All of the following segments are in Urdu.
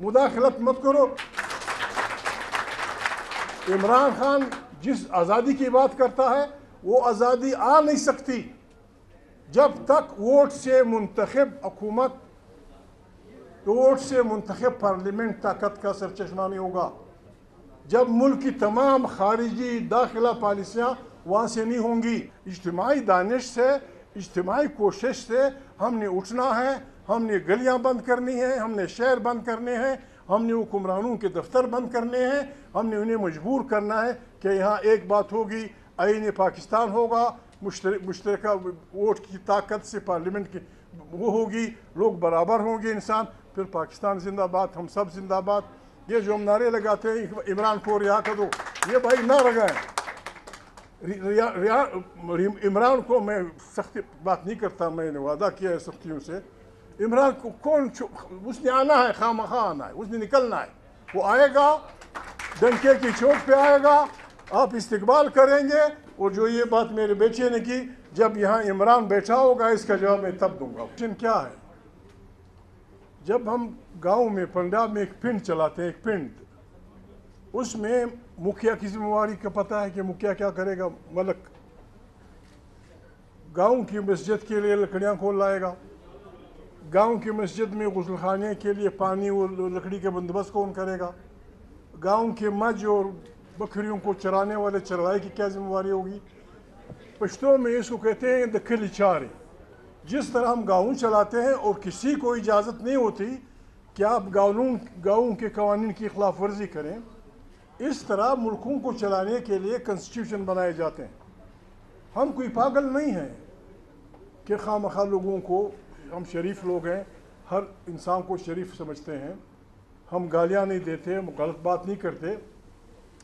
مداخلت مت کرو۔ عمران خان جس آزادی کی بات کرتا ہے وہ آزادی آ نہیں سکتی جب تک ووٹ سے منتخب حکومت، ووٹ سے منتخب پارلیمنٹ طاقت کا سرچشمہ نہیں ہوگا، جب ملک کی تمام خارجی داخلہ پالیسیاں وہاں سے نہیں ہوں گی۔ اجتماعی دانش سے، اجتماعی کوشش سے ہم نے اٹھنا ہے، ہم نے گلیاں بند کرنی ہیں، ہم نے شہر بند کرنے ہیں، ہم نے حکمرانوں کے دفتر بند کرنے ہیں، ہم نے انہیں مجبور کرنا ہے کہ یہاں ایک بات ہوگی، آئین پاکستان ہوگا، مشترکہ ووٹ کی طاقت سے پارلیمنٹ کی وہ ہوگی، لوگ برابر ہوں گے انسان، پھر پاکستان زندہ باد، ہم سب زندہ باد۔ یہ جو ہم نعرے لگاتے ہیں عمران کو رہا کر دو، یہ بھائی نہ لگائیں۔ عمران کو میں سختی بات نہیں کرتا، میں نے وعدہ کیا ہے سختیوں سے۔ عمران کو کون اس نے آنا ہے، خواہ آنا ہے، اس نے نکلنا ہے، وہ آئے گا، ڈنکے کی چوٹ پہ آئے گا، آپ استقبال کریں گے۔ اور جو یہ بات میرے بیٹے نے کی، جب یہاں عمران بیٹھا ہوگا اس کا جواب میں تب دوں گا۔ کیا ہے، جب ہم گاؤں میں پنجاب میں ایک پنڈ چلاتے ہیں، ایک پنڈ، اس میں مکھیا کی ذمہ داری کا پتہ ہے کہ مکھیا کیا کرے گا؟ ملک گاؤں کی مسجد کے لیے لکڑیاں کھول لائے گا، گاؤں کی مسجد میں غسل خانے کے لیے پانی اور لکڑی کے بندوبست کون کرے گا؟ گاؤں کے مجھ اور بکریوں کو چرانے والے چرواہے کی کیا ذمہ داری ہوگی؟ پشتوں میں اس کو کہتے ہیں دکھلی چارے۔ جس طرح ہم گاؤں چلاتے ہیں اور کسی کو اجازت نہیں ہوتی کہ آپ گاؤں کے قوانین کی خلاف ورزی کریں، اس طرح ملکوں کو چلانے کے لیے کنسٹیٹیوشن بنائے جاتے ہیں۔ ہم کوئی پاگل نہیں ہیں کہ خواہ مخواہ لوگوں کو، ہم شریف لوگ ہیں، ہر انسان کو شریف سمجھتے ہیں، ہم گالیاں نہیں دیتے، ہم غلط بات نہیں کرتے۔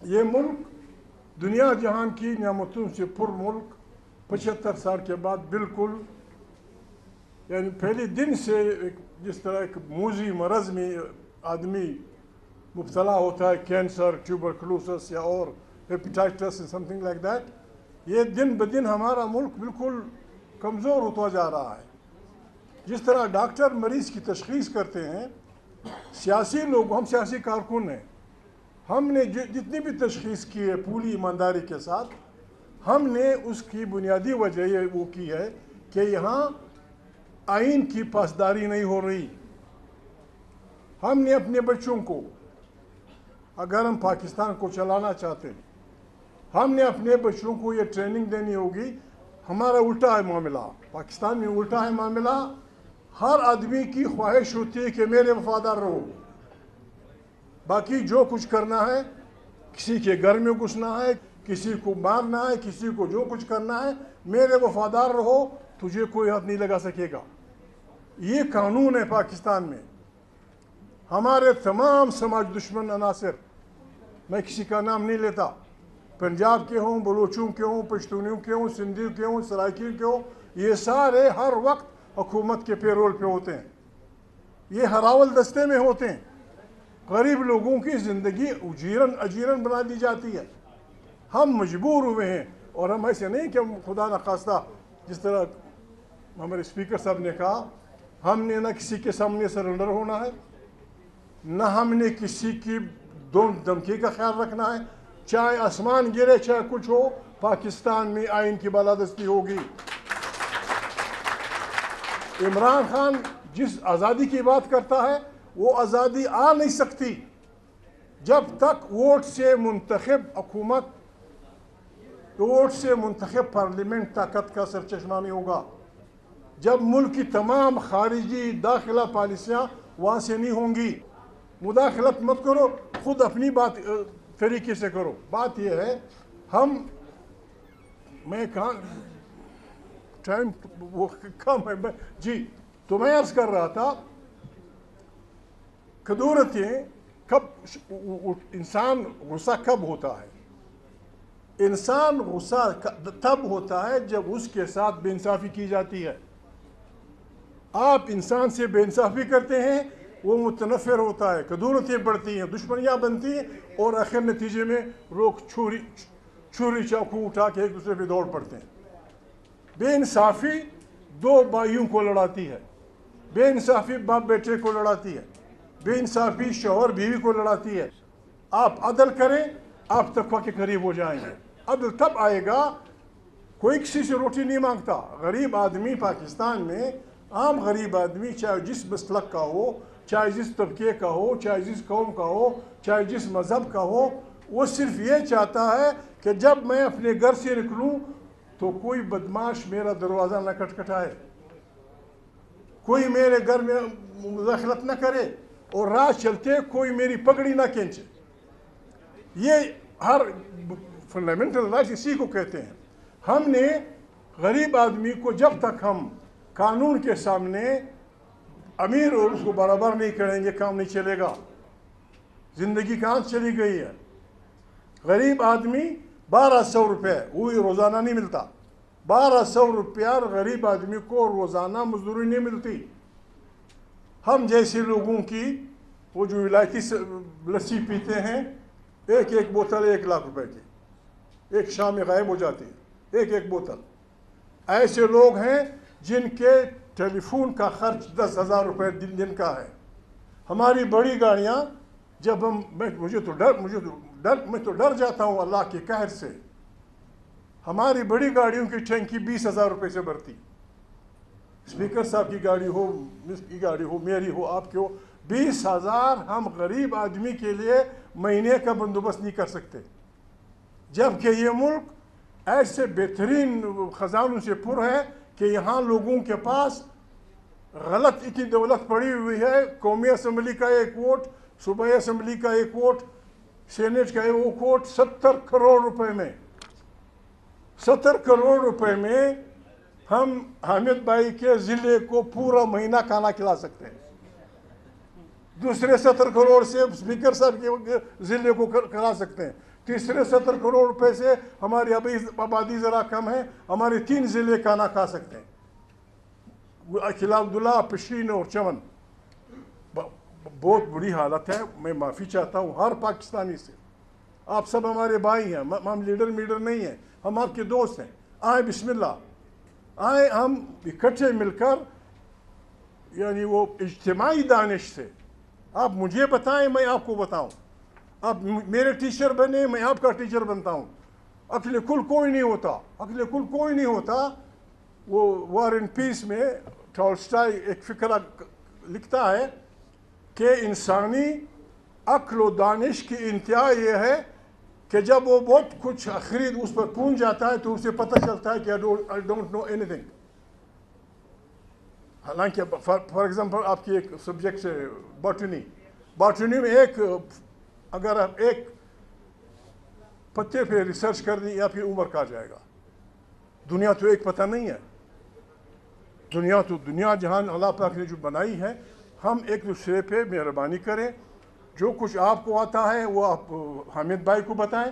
یہ ملک دنیا جہان کی نعمتوں سے پر ملک 75 سال کے بعد بالکل، یعنی پہلے دن سے جس طرح ایک موذی مرض میں آدمی مبتلا ہوتا ہے، کینسر، ٹیوبرکلوسس یا اور hepatitis some thing like that, یہ دن بدن ہمارا ملک بالکل کمزور ہوتا جا رہا ہے۔ جس طرح ڈاکٹر مریض کی تشخیص کرتے ہیں، سیاسی لوگ، ہم سیاسی کارکن ہیں، ہم نے جتنی بھی تشخیص کی ہے پوری ایمانداری کے ساتھ، ہم نے اس کی بنیادی وجہ یہ وہ کی ہے کہ یہاں آئین کی پاسداری نہیں ہو رہی۔ ہم نے اپنے بچوں کو، اگر ہم پاکستان کو چلانا چاہتے ہیں، ہم نے اپنے بچوں کو یہ ٹریننگ دینی ہوگی۔ ہمارا الٹا ہے معاملہ، پاکستان میں الٹا ہے معاملہ۔ ہر آدمی کی خواہش ہوتی ہے کہ میرے وفادار رہو، باقی جو کچھ کرنا ہے، کسی کے گھر میں گھسنا ہے، کسی کو مارنا ہے، کسی کو جو کچھ کرنا ہے، میرے وفادار رہو، تجھے کوئی ہاتھ نہیں لگا سکے گا۔ یہ قانون ہے پاکستان میں۔ ہمارے تمام سماج دشمن عناصر، میں کسی کا نام نہیں لیتا، پنجاب کے ہوں، بلوچوں کے ہوں، پشتونیوں کے ہوں، سندھیوں کے ہوں، سرائکیوں کے ہوں، یہ سارے ہر وقت حکومت کے پیرول پہ ہوتے ہیں، یہ ہراول دستے میں ہوتے ہیں۔ غریب لوگوں کی زندگی اجیرن بنا دی جاتی ہے۔ ہم مجبور ہوئے ہیں، اور ہم ایسے نہیں کہ خدا نخواستہ، جس طرح ہمارے اسپیکر صاحب نے کہا، ہم نے نہ کسی کے سامنے سرنڈر ہونا ہے، نہ ہم نے کسی کی دھمکی کا خیال رکھنا ہے۔ چاہے آسمان گرے، چاہے کچھ ہو، پاکستان میں آئین کی بالادستی ہوگی۔ عمران خان جس آزادی کی بات کرتا ہے وہ آزادی آ نہیں سکتی جب تک ووٹ سے منتخب حکومت، ووٹ سے منتخب پارلیمنٹ طاقت کا سرچشمہ نہیں ہوگا، جب ملک کی تمام خارجی داخلہ پالیسیاں وہاں سے نہیں ہوں گی۔ مداخلت مت کرو، خود اپنی بات طریقے سے کرو۔ بات یہ ہے، میں کہاں ٹائم وہ کم ہے، جی تو میں عرض کر رہا تھا، قدورتیں کب، انسان غصہ کب ہوتا ہے؟ انسان غصہ تب ہوتا ہے جب اس کے ساتھ بے انصافی کی جاتی ہے۔ آپ انسان سے بے انصافی کرتے ہیں، وہ متنفر ہوتا ہے، قدورتیں بڑھتی ہیں، دشمنیاں بنتی ہیں، اور آخر نتیجے میں لوگ چھری چاقو اٹھا کے ایک دوسرے پہ دوڑ پڑتے ہیں۔ بے انصافی دو بھائیوں کو لڑاتی ہے، بے انصافی باپ بیٹے کو لڑاتی ہے۔ بے انصافی شوہر بیوی کو لڑاتی ہے. آپ عدل کریں, آپ تقویٰ کے قریب ہو جائیں گے. عدل تب آئے گا, کوئی کسی سے روٹی نہیں مانگتا. غریب آدمی پاکستان میں, عام غریب آدمی, چاہے جس مسلک کا ہو, چاہے جس طبقے کا ہو, چاہے جس قوم کا ہو, چاہے جس مذہب کا ہو, وہ صرف یہ چاہتا ہے کہ جب میں اپنے گھر سے نکلوں تو کوئی بدماش میرا دروازہ نہ کھٹکھٹائے, کوئی میرے گھر میں مداخلت نہ کرے, اور راہ چلتے کوئی میری پگڑی نہ کھینچے. یہ ہر فنڈامنٹل رائٹ اسی کو کہتے ہیں. ہم نے غریب آدمی کو جب تک ہم قانون کے سامنے امیر اور اس کو برابر نہیں کریں گے, کام نہیں چلے گا. زندگی کہاں چلی گئی ہے. غریب آدمی 1200 روپے وہی روزانہ نہیں ملتا. 1200 روپیہ غریب آدمی کو روزانہ مزدوری نہیں ملتی. ہم جیسے لوگوں کی وہ جو ولایتی لسی پیتے ہیں, ایک بوتل 1 لاکھ روپے کی ایک شام میں غائب ہو جاتی ہے, ایک بوتل. ایسے لوگ ہیں جن کے ٹیلی فون کا خرچ 10,000 روپے دن کا ہے. ہماری بڑی گاڑیاں, جب ہم مجھے تو ڈر جاتا ہوں اللہ کے قہر سے. ہماری بڑی گاڑیوں کی ٹینکی 20,000 روپے سے بھرتی. اسپیکر صاحب کی گاڑی ہو, مس کی گاڑی ہو, میری ہو, آپ کی ہو, 20,000 ہم غریب آدمی کے لیے مہینے کا بندوبست نہیں کر سکتے. جبکہ یہ ملک ایسے بہترین خزانوں سے پر ہے کہ یہاں لوگوں کے پاس غلط اتنی دولت پڑی ہوئی ہے. قومی اسمبلی کا 1 ووٹ, صوبائی اسمبلی کا 1 ووٹ, سینیٹ کا 1 ووٹ, 70 کروڑ روپے میں, 70 کروڑ روپے میں ہم حامد بھائی کے ضلع کو پورا مہینہ کھانا کھلا سکتے ہیں. دوسرے 70 کروڑ سے اسپیکر صاحب کے ضلع کو کھلا سکتے ہیں. تیسرے 70 کروڑ روپے سے ہماری آبادی ذرا کم ہے, ہمارے 3 ضلع کھانا کھا سکتے ہیں. خلا عبداللہ, پشین اور چمن. بہت بری حالت ہے. میں معافی چاہتا ہوں ہر پاکستانی سے. آپ سب ہمارے بھائی ہیں, ہم لیڈر نہیں ہیں, ہم آپ کے دوست ہیں. آئیں بسم اللہ, آئیں ہم اکٹھے مل کر, یعنی وہ اجتماعی دانش سے. آپ مجھے بتائیں, میں آپ کو بتاؤں. آپ میرے ٹیچر بنے, میں آپ کا ٹیچر بنتا ہوں. عقل کل کوئی نہیں ہوتا, عقل کل کوئی نہیں ہوتا. وہ وار اینڈ پیس میں ٹالسٹائی ایک فقرہ لکھتا ہے کہ انسانی عقل و دانش کی انتہا یہ ہے کہ جب وہ بہت کچھ خرید اس پر پہنچ جاتا ہے تو اسے پتہ چلتا ہے کہ I don't know anything. حالانکہ فار ایگزامپل آپ کی ایک سبجیکٹ ہے باٹنی میں اگر آپ ایک پتے پہ ریسرچ کر دیں یا پھر عمر کا جائے گا. دنیا تو ایک پتہ نہیں ہے. دنیا جہان اللہ پاک نے جو بنائی ہے, ہم ایک دوسرے پہ مہربانی کریں. جو کچھ آپ کو آتا ہے وہ آپ حامد بھائی کو بتائیں.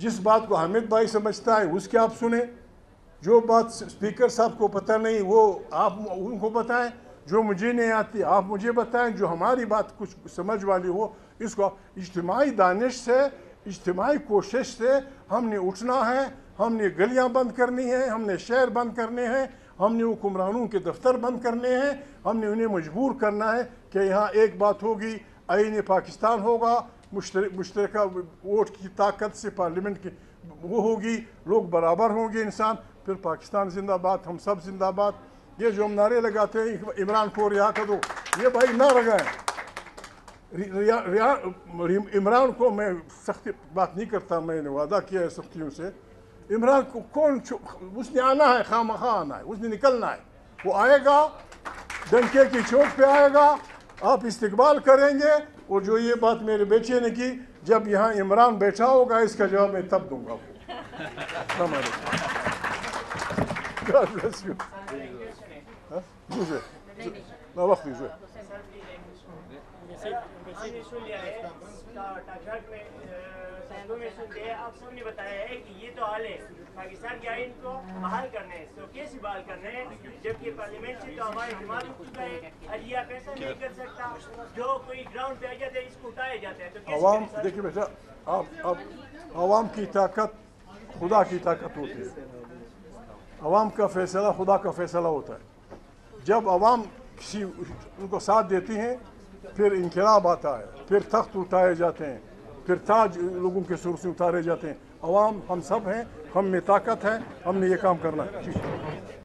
جس بات کو حامد بھائی سمجھتا ہے اس کے آپ سنیں. جو بات اسپیکر صاحب کو پتہ نہیں وہ آپ ان کو بتائیں. جو مجھے نہیں آتی آپ مجھے بتائیں. جو ہماری بات کچھ سمجھ والی ہو اس کو اجتماعی دانش سے, اجتماعی کوشش سے ہم نے اٹھنا ہے. ہم نے گلیاں بند کرنی ہیں, ہم نے شہر بند کرنے ہیں, ہم نے حکمرانوں کے دفتر بند کرنے ہیں. ہم نے انہیں مجبور کرنا ہے کہ یہاں ایک بات ہوگی, آئین پاکستان ہوگا, مشترکہ ووٹ کی طاقت سے پارلیمنٹ کی وہ ہوگی, لوگ برابر ہوں گے انسان. پھر پاکستان زندہ باد, ہم سب زندہ باد. یہ جو ہم نعرے لگاتے ہیں عمران کو رہا کر دو, یہ بھائی نہ لگائیں. عمران کو میں سختی بات نہیں کرتا, میں نے وعدہ کیا ہے سختیوں سے. عمران کو کون, اس نے آنا ہے, خواہ آنا ہے, اس نے نکلنا ہے. وہ آئے گا, ڈنکے کی چوٹ پہ آئے گا, آپ استقبال کریں گے. اور جو یہ بات میرے بیٹے نے کی, جب یہاں عمران بیٹھا ہوگا اس کا جواب میں تب دوں گا. السلام علیکم. God bless you. ما وقت يزوي آپ سب نے بتایا ہے کہ یہ تو حال ہے پاکستان کے آئین کو بحال کرنا ہے. تو کیسے بحال کرنا ہے جبکہ پارلیمنٹ سے تو ہمارے حمایت ہو چکا ہے, عدلیہ فیصلہ نہیں کر سکتا, جو کوئی گراؤنڈ پہ آ جاتا ہے اس کو اٹھایا جاتا ہے. تو عوام دیکھیے بیٹا, آپ عوام کی طاقت خدا کی طاقت ہوتی ہے. عوام کا فیصلہ خدا کا فیصلہ ہوتا ہے. جب عوام کسی ان کو ساتھ دیتی ہیں پھر انقلاب آتا ہے، پھر تخت اٹھائے جاتے ہیں، پھر تاج لوگوں کے سر سے اتارے جاتے ہیں. عوام ہم سب ہیں، ہم میں طاقت ہے، ہم نے یہ کام کرنا ہے.